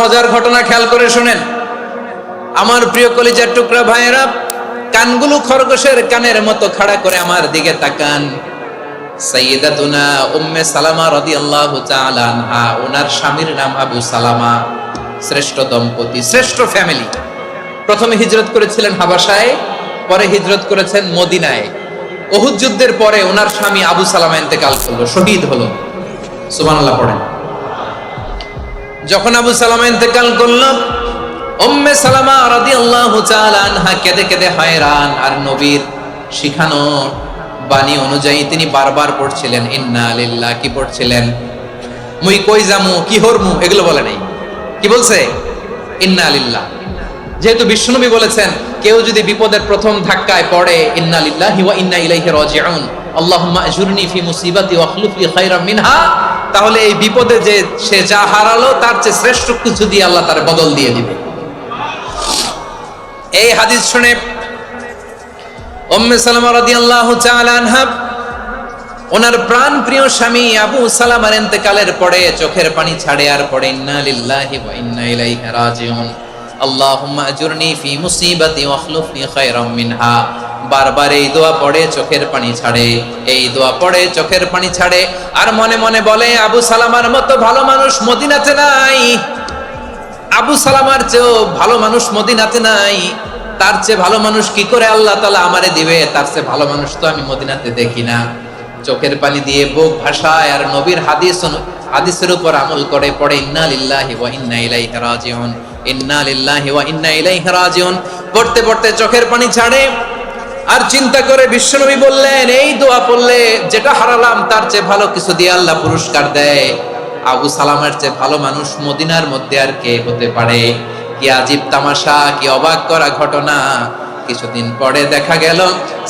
মজার ঘটনা খেয়াল করে শুনেন। আমার প্রিয় কলিজার টুকরা ভাইয়েরা, কানগুলো খরগোশের কানের মতো খাড়া করে আমার দিকে তাকান। সাইয়্যিদাতুনা উম্মে সালামা রাদিয়াল্লাহু তাআলা আনহা, ওনার স্বামীর নাম আবু সালামা। শ্রেষ্ঠ দম্পতি, শ্রেষ্ঠ ফ্যামিলি। প্রথমে হিজরত করেছিলেন হাবাসায়, পরে হিজরত করেছেন মদিনায়। উহুদ যুদ্ধের পরে ওনার স্বামী আবু সালামা ইন্তেকাল করলো, শহীদ হলো। সুবহানাল্লাহ পড়েন। যখন আবু সালামা ইন্তেকাল করলো, উম্মে সালামা রাদিয়াল্লাহু তাআলা আনহা কেঁদে কেঁদে হয়রান। আর নবীর শিখানো বাণী অনুযায়ী তিনি বারবার পড়ছিলেন ইন্না লিল্লাহ। কি পড়ছিলেন? মুই কই যামু, কি হরমু, এগুলো বলে নাই। কি বলছে? ইন্না লিল্লাহ। যেহেতু বিশ্বনবী বলেছেন, কেউ যদি বিপদের প্রথম ধাক্কায় পড়ে ইন্না লিল্লাহি ওয়া ইন্না ইলাইহি রাজিউন, আল্লাহুম্মা আজুরনি ফি মুসিবাতি ওয়া আখলুফ লি খায়রাম মিনহা, তাহলে এই বিপদে যে সে যা হারালো তার চেয়ে শ্রেষ্ঠ কিছু দিয়ে আল্লাহ তার বদল দিয়ে দিবে। এই হাদিস শুনে উম্মে সালামা রাদিয়াল্লাহু তাআলা আনহা ওনার প্রাণ প্রিয় স্বামী আবু সালামার ইন্তেকালের পরে চোখের পানি ছাড়ে আর পড়ে ইন্না লিল্লাহি ওয়া ইন্না ইলাইহি রাজিউন, আল্লাহুম্মা আজুরনি ফি মুসিবাতি ওয়া আখলুফনি খায়রাম মিনহা। বারবার এই দোয়া পড়ে চোখের পানি ছাড়ে, এই দোয়া পড়ে চোখের পানি ছাড়ে, আর মনে মনে বলে আবু সালামার মতো ভালো মানুষ মদিনাতে নাই, আবু সালামার চেয়েও ভালো মানুষ মদিনাতে নাই, তার চেয়ে ভালো মানুষ কি করে আল্লাহ তাআলা আমারে দিবে, তার চেয়ে ভালো মানুষ তো আমি মদিনাতে দেখি না। চোখের পানি দিয়ে বুক ভাসায় আর নবীর হাদিসের উপর আমল করে পড়ে ইন্না লিল্লাহি ওয়া ইন্না ইলাইহি রাজিউন, ইন্না লিল্লাহি ওয়া ইন্না ইলাইহি রাজিউন। পড়তে পড়তে চোখের পানি ছাড়ে আর চিন্তা করে বিশ্বনবী বললেন, এই দোয়া পড়লে যেটা হারালাম তার চেয়ে ভালো কিছু দিয়ে আল্লাহ পুরস্কার দেয়। আবু সালামার চেয়ে ভালো মানুষ মদিনার মধ্যে আর কে হতে পারে? কি আজীব তামাশা, কি অবাক করা ঘটনা। কিছুদিন পরে দেখা গেল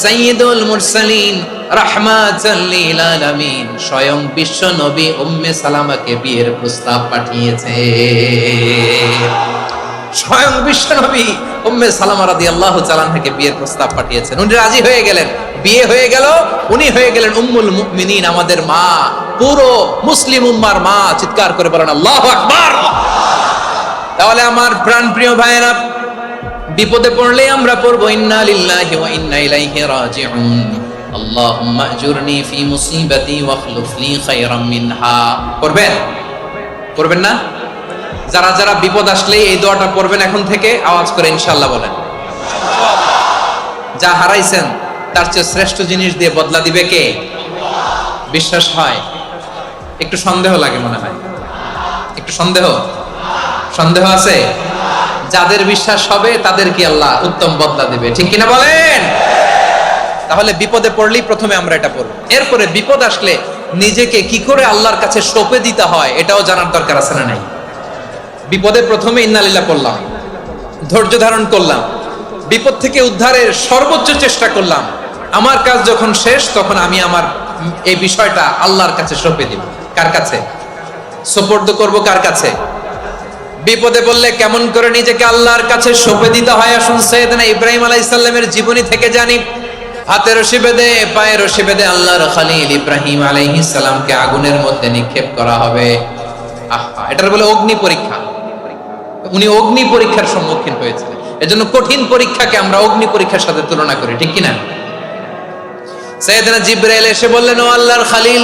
সাইয়্যিদুল মুরসালিন রাহমাতাল লিল আলামিন স্বয়ং বিশ্ব নবী উম্মে সালামাকে বিয়ের প্রস্তাব পাঠিয়েছে। স্বয়ং বিশ্ব নবী উম্মে সালামা রাদিয়াল্লাহু তাআলা আনহাকে বিয়ের প্রস্তাব পাঠিয়েছেন। উনি রাজি হয়ে গেলেন, বিয়ে হয়ে গেল, উনি হয়ে গেলেন উম্মুল মুমিনিন, আমাদের মা, পুরো মুসলিম উম্মার মা। চিৎকার করে বলেন আল্লাহু আকবার। তাহলে আমার প্রাণ প্রিয় ভাইয়েরা, বিপদে পড়লে আমরা পড়বো ইন্না লিল্লাহি ওয়া ইন্না ইলাইহি রাজিউন, আল্লাহুম্মা আজুরনি ফি মুসিবাতি ওয়া আখলুফ লি খায়রাম মিনহা। পড়বেন? পড়বেন না? যারা যারা বিপদ আসলে এই দোয়াটা পড়বেন এখন থেকে আওয়াজ করে ইনশাআল্লাহ বলেন। যা হারাইছেন তার চেয়ে শ্রেষ্ঠ জিনিস দিয়ে বদলা দিবে কে? বিশ্বাস হয়? একটু সন্দেহ লাগে মনে হয়, একটু সন্দেহ আছে? যাদের বিশ্বাস হবে তাদের কি আল্লাহ উত্তম বদলা দিবে, ঠিক কিনা বলেন? তাহলে বিপদে পড়লেই প্রথমে আমরা এটা পড়ব, এরপরে বিপদ আসলে নিজেকে কি করে আল্লাহর কাছে সঁপে দিতে হয় এটাও জানার দরকার আছে না নাই? বিপদে প্রথমে ইন্না লিল্লাহ পড়লাম, ধৈর্য ধারণ করলাম, বিপদ থেকে উদ্ধারের সর্বোচ্চ চেষ্টা করলাম। আমার কাজ যখন শেষ তখন আমি আমার এই বিষয়টা আল্লাহর কাছে সঁপে দিব। কার কাছে সুপর্দ করব? কার কাছে? বিপদে বললে কেমন করে নিজেকে আল্লাহর কাছে সঁপে দিতে হয় আসুন সাইয়েদনা ইব্রাহিম আলাইহিস সালামের জীবনী থেকে জানি। হাতে রশি বেঁধে, পায়ে রশি বেঁধে আল্লাহর খলিল ইব্রাহিম আলাইহিস সালামকে আগুনের মধ্যে নিক্ষেপ করা হবে। আহা, এটার বলে অগ্নি পরীক্ষা। উনি অগ্নি পরীক্ষার সম্মুখীন হয়েছিলেন। এজন্য কঠিন পরীক্ষাকে আমরা অগ্নি পরীক্ষার সাথে তুলনা করি, ঠিক কিনা? সাইয়েদনা জিবরাইল এসে বললেন, ও আল্লাহর খলিল,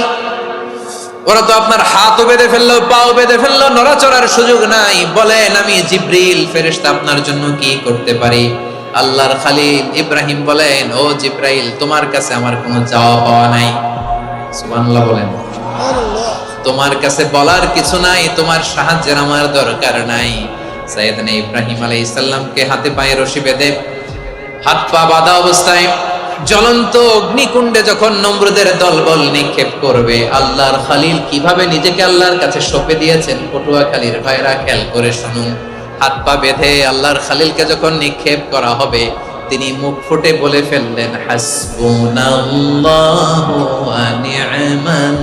ওরা তো আপনার হাতও বেঁধে ফেললো, পাও বেঁধে ফেললো, নড়াচড়ার সুযোগ নাই, বলেন আমি জিবরিল ফেরেশতা আপনার জন্য কি করতে পারি? আল্লাহর খলিল ইব্রাহিম বলেন, ও জিবরাইল, তোমার কাছে আমার কোনো চাওয়া পাওয়া নাই। সুবহানাল্লাহ বলেন। তোমার কাছে বলার কিছু নাই, তোমার সাহায্যের আমার দরকার নাই। সাইয়েদনা ইব্রাহিম আলাইহিস সালামকে হাতে পায়ে রশি বেঁধে, হাত পা বাঁধা অবস্থায় জ্বলন্ত অগ্নিকুণ্ডে যখন নমরুদের দলবল নিক্ষেপ করবে, আল্লাহর খলিল কিভাবে নিজেকে আল্লাহর কাছে সঁপে দিয়েছেন পটুয়াখালীর ভাইরা খেয়াল করে শুনুন। হাত পা বেঁধে আল্লাহর খলিলকে যখন নিক্ষেপ করা হবে, তিনি মুখ ফুটে বলে ফেললেন, হাসবুনাল্লাহু ওয়া নি'মাল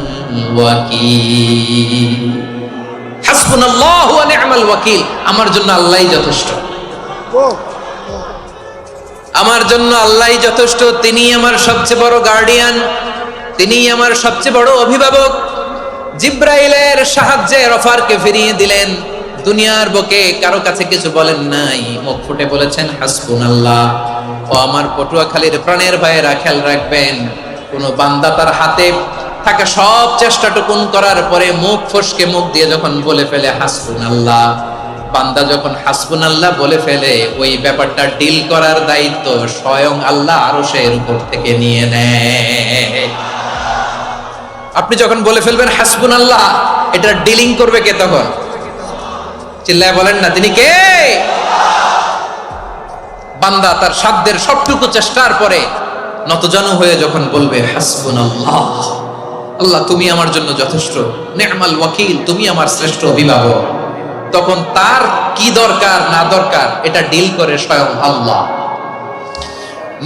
ওয়াকিল। হাসবুনাল্লাহু ওয়া নি'মাল ওয়াকিল, আমার জন্য আল্লাহই যথেষ্ট, আমার জন্য আল্লাহই যথেষ্ট। তিনি আমার সবচেয়ে বড় গার্ডিয়ান, তিনি আমার সবচেয়ে বড় অভিভাবক। জিব্রাইলের সাহায্যে অফারকে ফিরিয়ে দিলেন। দুনিয়ার বুকে কারো কাছে কিছু বলেন নাই, মুখ ফুটে বলেছেন হাসবুনাল্লাহ। ও আমার পটুয়াখালীর প্রাণের ভাইয়েরা, খেয়াল রাখবেন, কোন বান্দা তার হাতে থাকা সব চেষ্টাটুকুন করার পরে মুখ ফসকে মুখ দিয়ে যখন বলে ফেলে হাসবুনাল্লাহ, বান্দা যখন হাসবুনাল্লাহ বলে ফেলে, ওই ব্যাপারটা ডিল করার দায়িত্ব স্বয়ং আল্লাহ আরশের উপর থেকে নিয়ে নেয়। আপনি যখন বলে ফেলবেন হাসবুনাল্লাহ, এটা ডিলিং করবে কে তখন? চিল্লায় বলেন না, তিনি কে? বান্দা তার সাধ্যের সবটুকু চেষ্টার পরে নতজানু হয়ে যখন বলবে হাসবুনাল্লাহ, আল্লাহ তুমি আমার জন্য যথেষ্ট, নি'মাল ওয়াকিল, তুমি আমার শ্রেষ্ঠ অভিভাবক, তখন তার কি দরকার না দরকার এটা ডিল করে স্বয়ং আল্লাহ।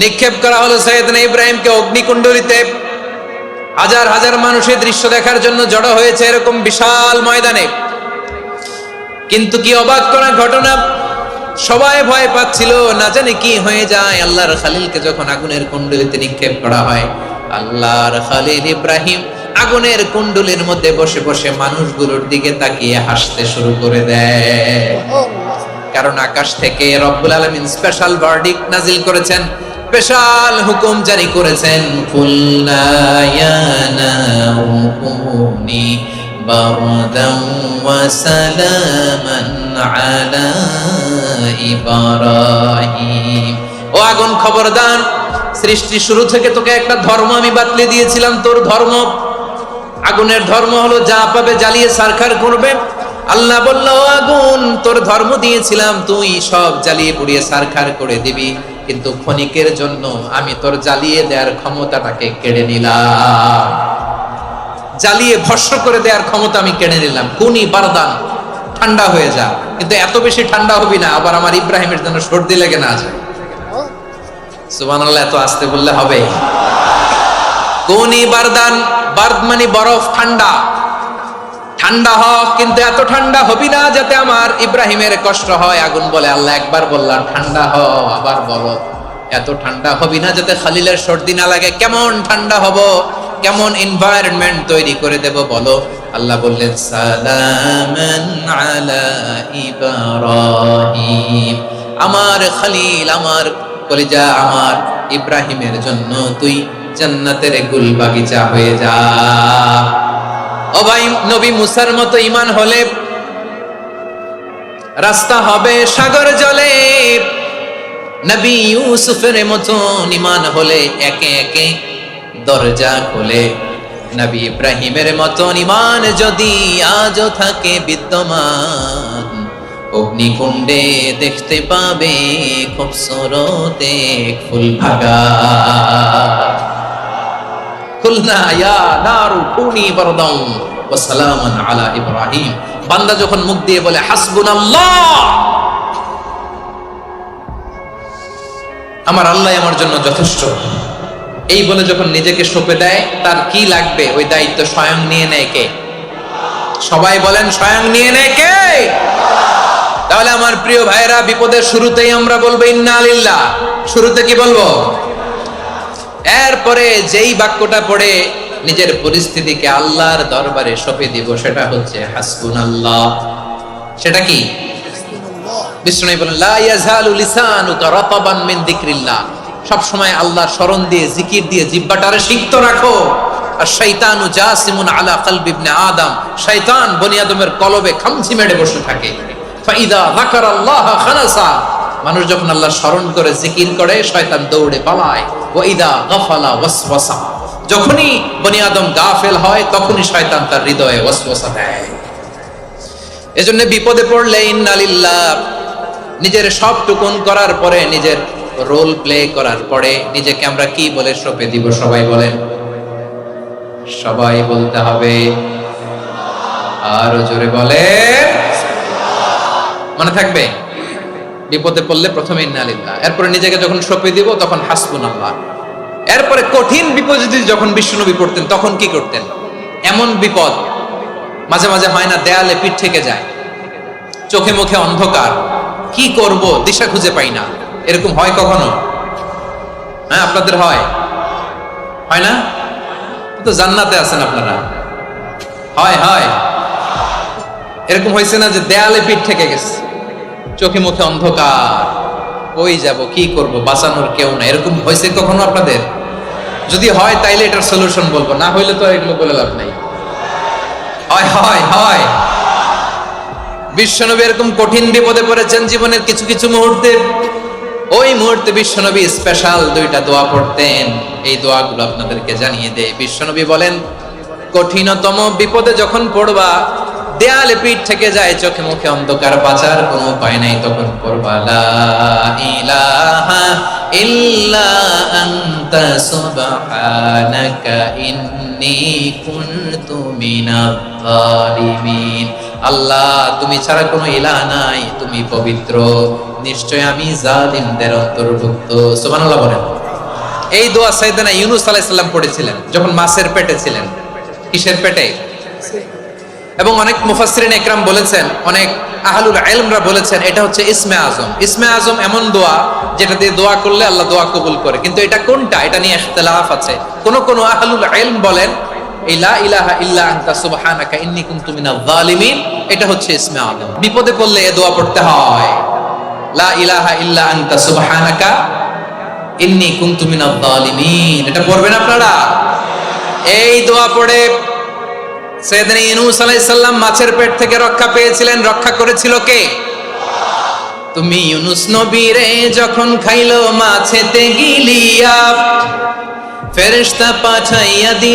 নিক্ষেপ করা হলো সাইয়েদনা ইব্রাহিমকে অগ্নিকুণ্ডলিতে। হাজার হাজার মানুষের দৃশ্য দেখার জন্য জড়ো হয়েছে এরকম বিশাল ময়দানে। কিন্তু কি অবাক করা ঘটনা, সবাই ভয় পাচ্ছিল, না জানে কি হয়ে যায়। আল্লাহর খালিলকে যখন আগুনের কুণ্ডলিতে নিক্ষেপ করা হয়, আল্লাহর খালিল ইব্রাহিম আগুনের কুণ্ডলীর মধ্যে বসে বসে মানুষগুলোর দিকে তাকিয়ে হাসতে শুরু করে দেয়। কারণ আকাশ থেকে রব্বুল আলামিন স্পেশাল ভার্ডিক্ট নাজিল করেছেন, স্পেশাল হুকুম জারি করেছেন, কুল্লা ইয়া নারু কুনি বারদান ওয়া সালামান আলা ইব্রাহিম। ও আগুন খবরদার, সৃষ্টি শুরু থেকে তোকে একটা ধর্ম আমি বাতলে দিয়েছিলাম, তোর ধর্ম, আগুনের ধর্ম হলো যা পাবে জ্বালিয়ে সারখার করবে। আল্লাহ বলল, ও আগুন, তোর ধর্ম দিয়েছিলাম, তুই সব জ্বালিয়ে পুড়িয়ে সারখার করে দিবি, কিন্তু ক্ষণিকের জন্য আমি তোর জ্বালিয়ে দেওয়ার ক্ষমতাটাকে কেড়ে নিলাম, জ্বালিয়ে ভস্ম করে দেওয়ার ক্ষমতা আমি কেড়ে নিলাম। কুনি বারদান, ঠান্ডা হয়ে যা, কিন্তু এত বেশি ঠান্ডা হবি না আবার আমার ইব্রাহিমের জন্য সর্দি লেগে না যায়। সুবহানাল্লাহ, এত আস্তে বললে হবে? কুনি বারদান, বারদ মানে বরফ, ঠান্ডা, ঠান্ডা হ, কিন্তু এত ঠান্ডা হবি না যাতে আমার ইব্রাহিমের কষ্ট হয়। আগুন বলে, আল্লাহ একবার বললাম ঠান্ডা হ, আবার বলো এত ঠান্ডা হবি না যাতে খালিলের সর্দি না লাগে। কেমন ঠান্ডা হব, কেমন এনভায়রনমেন্ট তৈরি করে দেব বলো? আল্লাহ বললেন, সালামান আলা ইব্রাহিম, আমার খালিল, আমার কলিজা, আমার ইব্রাহিমের জন্য তুই জান্নাতের গুল বাগিচা হয়ে যা। ও ভাই, নবী মুসার মতো ঈমান হলে রাস্তা হবে সাগর জলে, নবী ইউসুফের মতো ঈমান হলে একে একে দরজা খোলে। নবী ইব্রাহিমের মতো ঈমান যদি আজও থাকে বিদ্যমান, অগ্নিকুণ্ডে দেখতে পাবে খুবসুরত এক ফুল ভাগা। কুলনা ইয়া নারু কুনি বারদান ওয়া সালামান আলা ইব্রাহিম, বান্দা যখন মুখ দিয়ে বলে হাসবুনাল্লাহ, আমার আল্লাহ আমার জন্য যথেষ্ট, এই বলে যখন নিজেকে সঁপে দেয়, তার কি লাগবে ওই দায়িত্ব স্বয়ং নিয়ে নেয় কে? সবাই বলেন, স্বয়ং নিয়ে নেয় কে? তাহলে আমার প্রিয় ভাইরা, বিপদের শুরুতেই আমরা বলবো ইন্না লিল্লাহ। শুরুতে কি বলবো? এরপরে যেই বাক্যটা পড়ে নিজের পরিস্থিতিকে আল্লাহর দরবারে সঁপে দিব, সেটা হচ্ছে হাসবুনাল্লাহ। সেটা কি? বিষ্ণু বলেন, লা ইয়াজালু লিসানুকা রাতাবান মিন যিকরিল্লাহ, সব সময় আল্লাহর স্মরণ দিয়ে, জিকির দিয়ে জিহ্বাটারে সিক্ত রাখো। আর শয়তানু জাসিমুন আলা কলবি ইবনে আদম, শয়তান বনি আদমের কলবে খামচি মেরে বসে থাকে। ফাইদা যাকারাল্লাহ খানাসা, মানুষ যখন আল্লাহর স্মরণ করে জিকির করে, শয়তান দৌড়ে পালায়। ওয়া ইদা গাফালা ওয়াসওয়াসা, যখনই বনি আদম গাফেল হয়, তখনই শয়তান তার হৃদয়ে ওয়াসওয়াসা দেয়। এজন্য বিপদে পড়লে ইন্না লিল্লাহ, নিজের সবটুকুন করার পরে, নিজের রোল প্লে করার পরে নিজেকে আমরা কি বলে সঁপে দিব? সবাই বলেন, সবাই বলতে হবে, আরো জোরে বলে, মনে থাকবে? বিপদে পড়লে প্রথমে ইন্না লিল্লাহ, এরপরে নিজেকে যখন সঁপে দিব তখন হাসবুনাল্লাহ। এরপরে কঠিন বিপদ যদি যখন বিশ্বনবী পড়তেন, তখন কি করতেন? এমন বিপদ মাঝে মাঝে হয় না, দেয়ালে পিঠ থেকে যায়, চোখে মুখে অন্ধকার, কি করব দিশা খুঁজে পাই না, এরকম হয় কখনো? হ্যাঁ, আপনাদের হয়? হয় না? তো জান্নাতে আছেন আপনারা। হয় হয় এরকম হয়েছে না যে দেয়ালে পিঠ থেকে গেছে, চোখে মুখে অন্ধকার, ওই যাব কি করব, বাঁচানোর কেউ না, এরকম হয়েছে কখনো আপনাদের? যদি হয় তাইলে এটার সলিউশন বলবো, না হইলে তো এগুলো বলে লাভ নাই। হয় হয় হয়। বিশ্বনবী এরকম কঠিন বিপদে পড়েছেন জীবনের কিছু কিছু মুহূর্তে, ওই মুহূর্তে বিশ্বনবী স্পেশাল দুইটা দোয়া পড়তেন। এই দোয়াগুলো আপনাদেরকে জানিয়ে দেয়। বিশ্বনবী বলেন, কঠিনতম বিপদে যখন পড়বা, দেয়ালে পিঠ থেকে যায়, চোখে মুখে অন্ধকার, বাঁচার কোনো উপায় নাই, তখন পড়বা লা ইলাহা ইল্লা আনতা সুবহানাকা ইন্নী কুনতু মিনাজ জালিমিন। আল্লাহ, তুমি ছাড়া কোনো ইলাহ নাই, তুমি পবিত্র, নিশ্চয় আমি জালিমদের অন্তর্ভুক্ত। সুবহানাল্লাহ বলেন। এই দোয়া সাইয়েদনা ইউনূস আলাইহিস সালাম পড়েছিলেন যখন মাছের পেটে ছিলেন। কিসের পেটে? এবং অনেক মুফাসসিরিন ইকরাম বলেছেন, অনেক আহলুল ইলমরা বলেছেন, এটা হচ্ছে ইসমে আজম। ইসমে আজম এমন দোয়া যেটা দিয়ে দোয়া করলে আল্লাহ দোয়া কবুল করে, কিন্তু এটা কোনটা, এটা নিয়ে ইখতিলাফ আছে। কোন আহলুল ইলম বলেন এই লা ইলাহা ইল্লা আনতা সুবহানাকা ইন্নী কুনতু মিনাজ জালিমিন, এটা হচ্ছে ইসমে আজম। বিপদে পড়লে এই দোয়া পড়তে হয়, লা ইলাহা ইল্লা আনতা সুবহানাকা ইন্নী কুনতু মিনাজ জালিমিন। এটা পড়বেন আপনারা। এই দোয়া পড়ে সাইয়েদনা ইউনূস আলাইহিস সালাম মাছের পেট থেকে রক্ষা পেয়েছিলেন। রক্ষা করেছিল কে? তুমি ইউনূস নবীরে যখন খাইলো মাছেতে গিলিয়া, ফেরেশতা পাঠাইয়া